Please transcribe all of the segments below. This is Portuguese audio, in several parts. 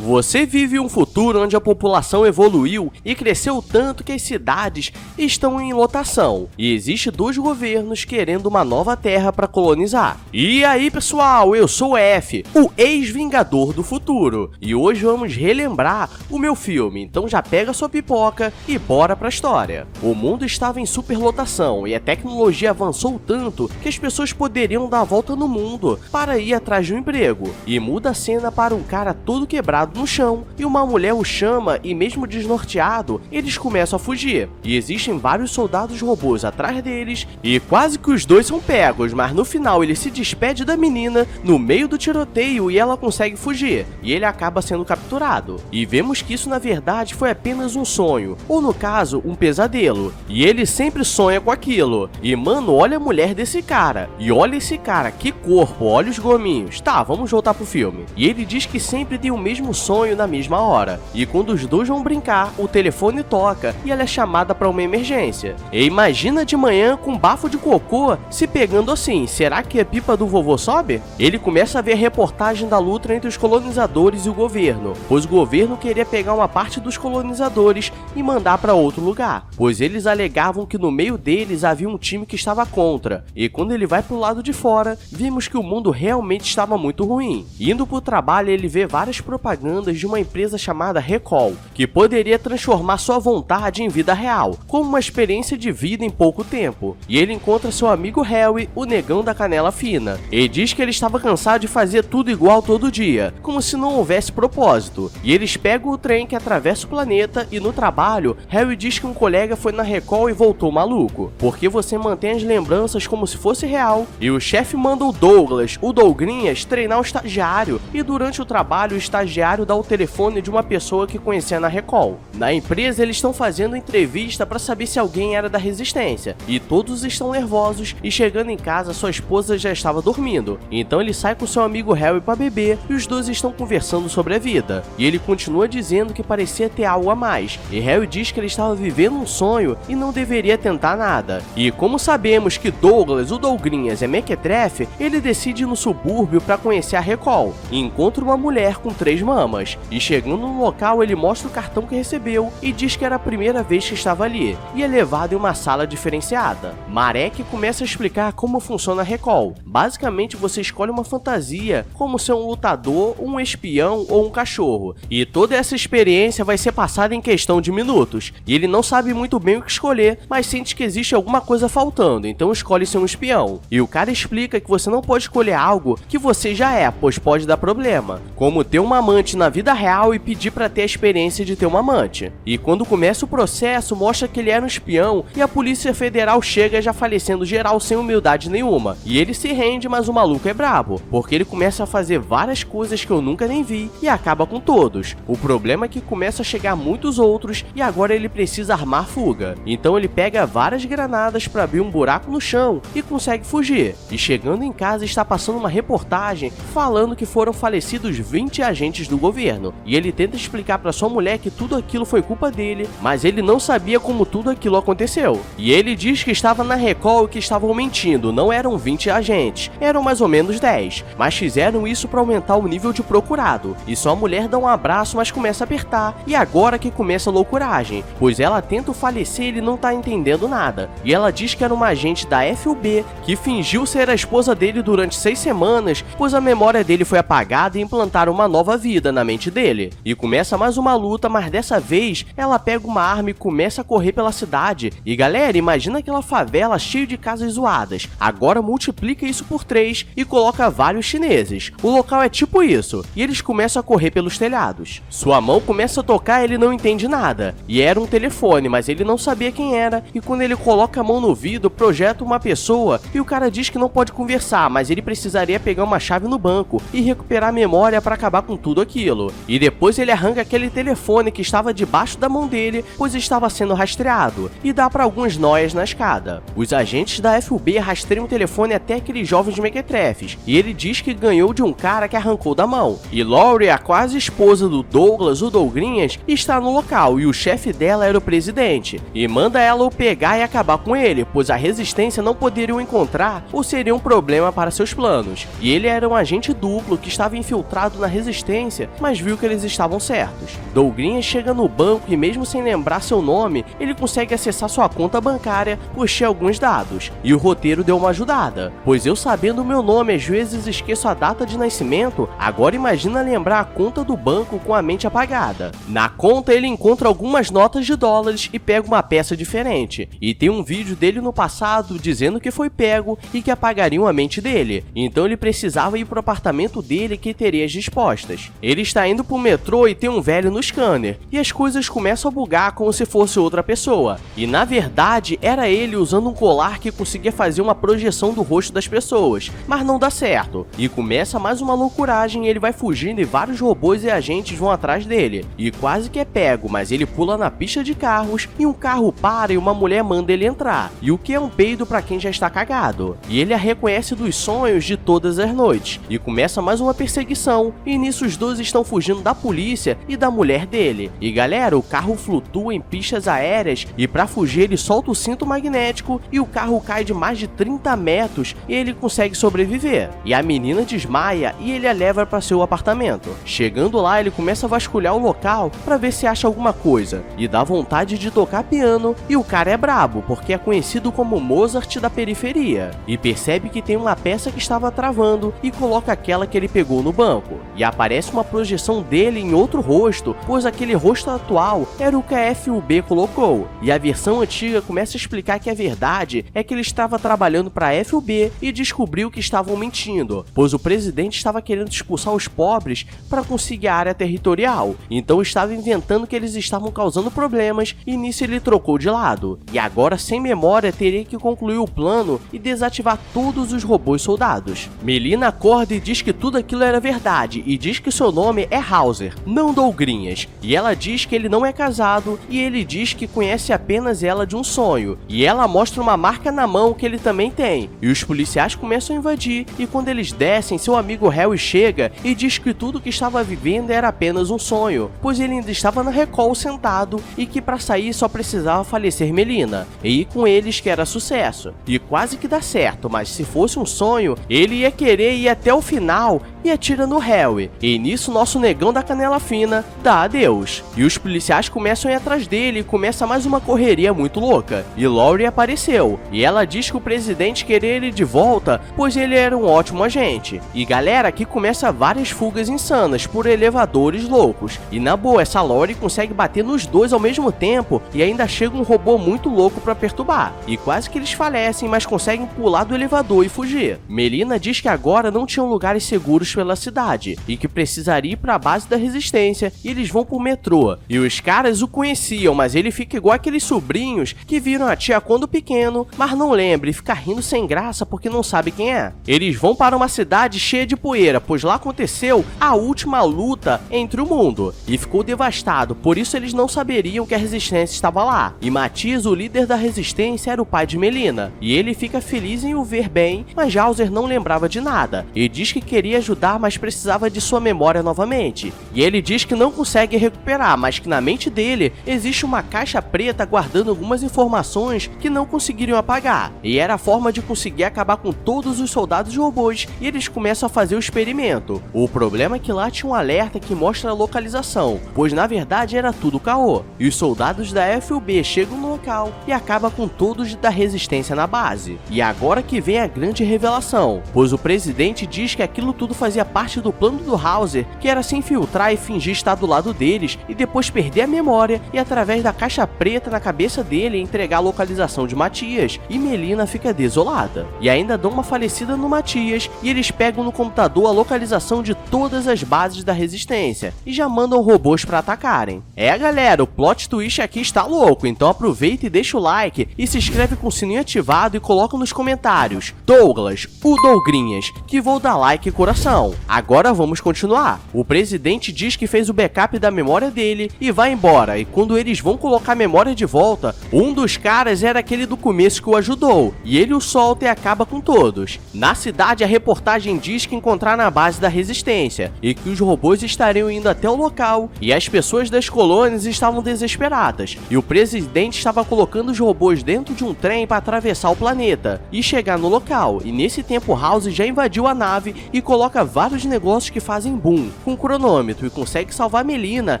Você vive um futuro onde a população evoluiu e cresceu tanto que as cidades estão em lotação, e existe dois governos querendo uma nova terra para colonizar. E aí pessoal, eu sou o F, o ex-vingador do futuro, e hoje vamos relembrar o meu filme, então já pega sua pipoca e bora pra história. O mundo estava em superlotação e a tecnologia avançou tanto que as pessoas poderiam dar a volta no mundo para ir atrás de um emprego, e muda a cena para um cara todo quebrado no chão, e uma mulher o chama e mesmo desnorteado, eles começam a fugir. E existem vários soldados robôs atrás deles, e quase que os dois são pegos, mas no final ele se despede da menina no meio do tiroteio e ela consegue fugir, e ele acaba sendo capturado. E vemos que isso na verdade foi apenas um sonho, ou no caso, um pesadelo, e ele sempre sonha com aquilo. E mano, olha a mulher desse cara, e olha esse cara, que corpo, olha os gominhos. Tá, vamos voltar pro filme. E ele diz que sempre tem o mesmo sonho na mesma hora, e quando os dois vão brincar, o telefone toca e ela é chamada para uma emergência. E imagina de manhã com bafo de cocô se pegando assim, será que a pipa do vovô sobe? Ele começa a ver a reportagem da luta entre os colonizadores e o governo, pois o governo queria pegar uma parte dos colonizadores e mandar para outro lugar, pois eles alegavam que no meio deles havia um time que estava contra, e quando ele vai pro lado de fora, vimos que o mundo realmente estava muito ruim. Indo pro trabalho, ele vê várias propagandas de uma empresa chamada Recall, que poderia transformar sua vontade em vida real, como uma experiência de vida em pouco tempo. E ele encontra seu amigo Harry, o negão da canela fina, e diz que ele estava cansado de fazer tudo igual todo dia, como se não houvesse propósito. E eles pegam o trem que atravessa o planeta, e no trabalho, Harry diz que um colega foi na Recall e voltou maluco, porque você mantém as lembranças como se fosse real, e o chefe manda o Douglas, o Dougrinhas, treinar o estagiário, e durante o trabalho o estagiário dá o telefone de uma pessoa que conhecia na Recall. Na empresa eles estão fazendo entrevista para saber se alguém era da resistência, e todos estão nervosos, e chegando em casa sua esposa já estava dormindo, então ele sai com seu amigo Harry para beber, e os dois estão conversando sobre a vida, e ele continua dizendo que parecia ter algo a mais, e Harry diz que ele estava vivendo um sonho e não deveria tentar nada. E como sabemos que Douglas, o Dougrinhas, é mequetrefe, ele decide ir no subúrbio para conhecer a Recall, e encontra uma mulher com 3 mamas, e chegando no local ele mostra o cartão que recebeu e diz que era a primeira vez que estava ali, e é levado em uma sala diferenciada. Marek começa a explicar como funciona a Recall. Basicamente você escolhe uma fantasia, como ser um lutador, um espião ou um cachorro, e toda essa experiência vai ser passada em questão de minutos, e ele não sabe muito bem o que escolher, mas sente que existe alguma coisa faltando, então escolhe ser um espião. E o cara explica que você não pode escolher algo que você já é, pois pode dar problema, como ter uma amante na vida real e pedir para ter a experiência de ter uma amante. E quando começa o processo, mostra que ele era um espião e a Polícia Federal chega já falecendo geral sem humildade nenhuma. E ele se rende, mas o maluco é brabo, porque ele começa a fazer várias coisas que eu nunca nem vi e acaba com todos. O problema é que começa a chegar muitos outros e agora ele precisa armar fuga. Então ele pega várias granadas para abrir um buraco no chão e consegue fugir. E chegando em casa está passando uma reportagem falando que foram falecidos 20 agentes do governo. E ele tenta explicar para sua mulher que tudo aquilo foi culpa dele, mas ele não sabia como tudo aquilo aconteceu. E ele diz que estava na Recall e que estavam mentindo, não eram 20 agentes, eram mais ou menos 10, mas fizeram isso para aumentar o nível de procurado. E sua mulher dá um abraço, mas começa a apertar, e agora que começa a loucuragem, pois ela tenta o falecer e ele não tá entendendo nada. E ela diz que era uma agente da FUB que fingiu ser a esposa dele durante 6 semanas, pois a memória dele foi apagada e implantaram uma nova vida na mente dele. E começa mais uma luta, mas dessa vez ela pega uma arma e começa a correr pela cidade. E galera, imagina aquela favela cheia de casas zoadas. Agora multiplica isso por 3 e coloca vários chineses. O local é tipo isso, e eles começam a correr pelos telhados. Sua mão começa a tocar e ele não entende nada. E era um telefone, mas ele não sabia quem era, e quando ele coloca a mão no vidro, projeta uma pessoa, e o cara diz que não pode conversar, mas ele precisaria pegar uma chave no banco e recuperar a memória para acabar com tudo aquilo. E depois ele arranca aquele telefone que estava debaixo da mão dele, pois estava sendo rastreado, e dá para alguns nóias na escada. Os agentes da FUB rastreiam o telefone até aqueles jovens mequetrefes, e ele diz que ganhou de um cara que arrancou da mão. E Laurie, a quase esposa do Douglas, o Dougrinhas, está no local, e o chefe dela era o presidente, e manda ela o pegar e acabar com ele, pois a resistência não poderia o encontrar ou seria um problema para seus planos. E ele era um agente duplo que estava infiltrado na resistência polícia, mas viu que eles estavam certos. Dougrinhas chega no banco e mesmo sem lembrar seu nome, ele consegue acessar sua conta bancária, puxei alguns dados. E o roteiro deu uma ajudada, pois eu sabendo o meu nome às vezes esqueço a data de nascimento, agora imagina lembrar a conta do banco com a mente apagada. Na conta ele encontra algumas notas de dólares e pega uma peça diferente, e tem um vídeo dele no passado dizendo que foi pego e que apagariam a mente dele, então ele precisava ir pro apartamento dele que teria as respostas. Ele está indo pro metrô e tem um velho no scanner, e as coisas começam a bugar como se fosse outra pessoa, e na verdade era ele usando um colar que conseguia fazer uma projeção do rosto das pessoas, mas não dá certo, e começa mais uma loucuragem e ele vai fugindo e vários robôs e agentes vão atrás dele, e quase que é pego, mas ele pula na pista de carros e um carro para e uma mulher manda ele entrar, e o que é um peido pra quem já está cagado, e ele a reconhece dos sonhos de todas as noites, e começa mais uma perseguição, e nisso os dois estão fugindo da polícia e da mulher dele, e galera, o carro flutua em pistas aéreas e pra fugir ele solta o cinto magnético e o carro cai de mais de 30 metros e ele consegue sobreviver, e a menina desmaia e ele a leva para seu apartamento. Chegando lá ele começa a vasculhar o local para ver se acha alguma coisa, e dá vontade de tocar piano, e o cara é brabo porque é conhecido como Mozart da periferia, e percebe que tem uma peça que estava travando e coloca aquela que ele pegou no banco, e aparece uma projeção dele em outro rosto, pois aquele rosto atual era o que a FUB colocou, e a versão antiga começa a explicar que a verdade é que ele estava trabalhando para a FUB e descobriu que estavam mentindo, pois o presidente estava querendo expulsar os pobres para conseguir a área territorial, então estava inventando que eles estavam causando problemas e nisso ele trocou de lado, e agora sem memória teria que concluir o plano e desativar todos os robôs soldados. Melina acorda e diz que tudo aquilo era verdade e diz que seu nome é Hauser, não Dougrinhas, e ela diz que ele não é casado e ele diz que conhece apenas ela de um sonho, e ela mostra uma marca na mão que ele também tem, e os policiais começam a invadir, e quando eles descem, seu amigo Harry chega e diz que tudo que estava vivendo era apenas um sonho, pois ele ainda estava na recall sentado e que para sair só precisava falecer Melina, e ir com eles que era sucesso, e quase que dá certo, mas se fosse um sonho, ele ia querer ir até o final e atira no Harry, e nisso nosso negão da canela fina dá adeus, e os policiais começam a ir atrás dele e começa mais uma correria muito louca, e Laurie apareceu, e ela diz que o presidente queria ele de volta, pois ele era um ótimo agente, e galera, aqui começa várias fugas insanas por elevadores loucos, e na boa, essa Laurie consegue bater nos dois ao mesmo tempo, e ainda chega um robô muito louco pra perturbar, e quase que eles falecem, mas conseguem pular do elevador e fugir. Melina diz que agora não tinham lugares seguros pela cidade, e que precisaria ir pra base da resistência, e eles vão pro metrô, e os caras o conheciam, mas ele fica igual aqueles sobrinhos que viram a tia quando pequeno, mas não lembra e fica rindo sem graça porque não sabe quem é. Eles vão para uma cidade cheia de poeira, pois lá aconteceu a última luta entre o mundo, e ficou devastado, por isso eles não saberiam que a resistência estava lá, e Matias, o líder da resistência, era o pai de Melina, e ele fica feliz em o ver bem, mas Hauser não lembrava de nada, e diz que queria ajudar, mas precisava de sua memória novamente, e ele diz que não consegue recuperar, mas que na mente dele existe uma caixa preta guardando algumas informações que não conseguiriam apagar, e era a forma de conseguir acabar com todos os soldados robôs, e eles começam a fazer o experimento. O problema é que lá tinha um alerta que mostra a localização, pois na verdade era tudo caô, e os soldados da FUB chegam no local e acabam com todos da resistência na base. E agora que vem a grande revelação, pois o presidente diz que aquilo tudo fazia parte do plano do Hauser, que era se infiltrar e fingir estar do lado deles, e depois perder a memória e através da caixa preta na cabeça dele entregar a localização de Matias, e Melina fica desolada. E ainda dão uma falecida no Matias, e eles pegam no computador a localização de todas as bases da resistência, e já mandam robôs pra atacarem. Galera, o plot twist aqui está louco, então aproveita e deixa o like, e se inscreve com o sininho ativado e coloca nos comentários Douglas, o Dougrinhas, que vou dar like e coração. Agora vamos continuar. O presidente diz que fez o backup da memória dele e vai embora, e quando eles vão colocar a memória de volta, um dos caras era aquele do começo que o ajudou, e ele o solta e acaba com todos. Na cidade, a reportagem diz que encontraram a base da resistência, e que os robôs estariam indo até o local, e as pessoas das colônias estavam desesperadas, e o presidente estava estava colocando os robôs dentro de um trem para atravessar o planeta e chegar no local, e nesse tempo House já invadiu a nave e coloca vários negócios que fazem boom, com cronômetro, e consegue salvar Melina.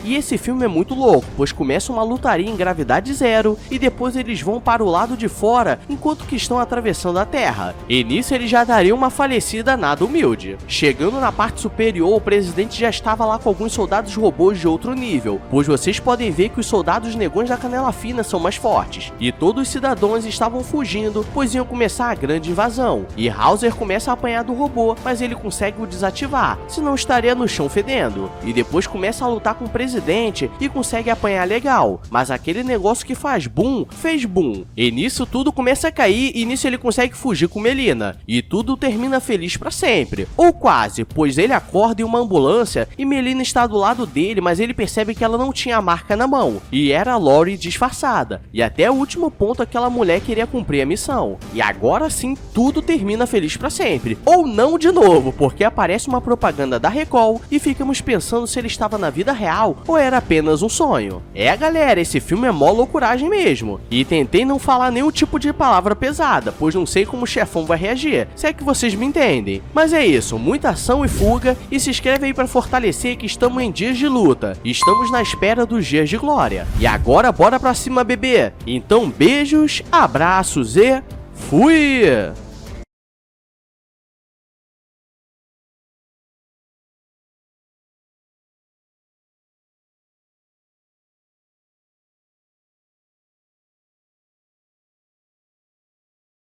E esse filme é muito louco, pois começa uma lutaria em gravidade zero e depois eles vão para o lado de fora enquanto que estão atravessando a Terra, e nisso ele já daria uma falecida nada humilde. Chegando na parte superior, o presidente já estava lá com alguns soldados robôs de outro nível, pois vocês podem ver que os soldados negões da Canela Fina são mais fortes, e todos os cidadãos estavam fugindo, pois iam começar a grande invasão, e Hauser começa a apanhar do robô, mas ele consegue o desativar, senão estaria no chão fedendo, e depois começa a lutar com o presidente e consegue apanhar legal, mas aquele negócio que faz boom, fez boom, e nisso tudo começa a cair, e nisso ele consegue fugir com Melina, e tudo termina feliz pra sempre, ou quase, pois ele acorda em uma ambulância e Melina está do lado dele, mas ele percebe que ela não tinha a marca na mão, e era a Lori disfarçada, e até o último ponto aquela mulher queria cumprir a missão, e agora sim tudo termina feliz pra sempre, ou não de novo, porque aparece uma propaganda da Recall e ficamos pensando se ele estava na vida real ou era apenas um sonho. Galera, esse filme é mó loucuragem mesmo, e tentei não falar nenhum tipo de palavra pesada, pois não sei como o chefão vai reagir, se é que vocês me entendem. Mas é isso, muita ação e fuga, e se inscreve aí pra fortalecer que estamos em dias de luta, e estamos na espera dos dias de glória. E agora bora pra cima, bebê! Então beijos, abraços e fui!